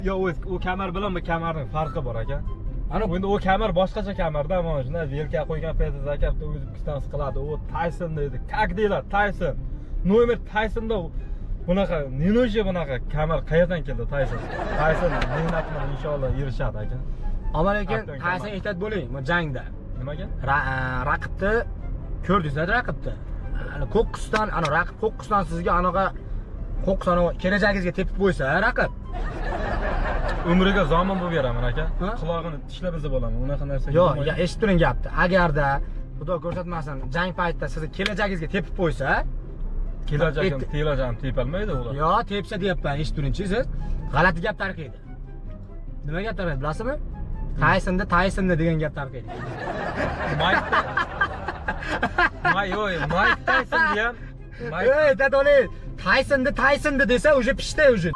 Yo, u kamar bilan bu kamarning farqi bor aka. Ana endi u kamar boshqacha kamarda, mana shunday yelka qo'ygan paytida aka o'zi distans qiladi. U Tyson deydi. Как deylar? Tyson. Nomer Tysonda bunaqa, ninoje bunaqa kamar qayerdan keldi Tyson? Tyson mehnat bilan inshaalloh erishadi aka. Ammo lekin Tyson ehtiyot bo'ling, bu jangda. Nimaga? Raqibni ko'rdingiz-da raqibni. Ana ko'qqisdan, ana raqib ko'qqisdan sizga anaqa ko'qqisdan kelajagingizga tepib qo'ysa, raqib. Umriga zomin bo'lib beraman aka. Qulog'ini tishlab izib olaman. Unaqa narsa. Yo'q, eshitib turing gapni. Agarda Xudo ko'rsatmasin, jang paytida sizni kelajagingizga tepib qo'ysa, kelajagim tepolmaydi ular. Yo'q, tepsa deyapman, eshitib turing-chi siz. G'alati gap tarqaydi. Nima gap tarqaydi, bilasizmi? Taysonni degan gap tarqaydi. Mike Tyson ham. Ey, dadoli, Taysonni desa, уже pishdi уже.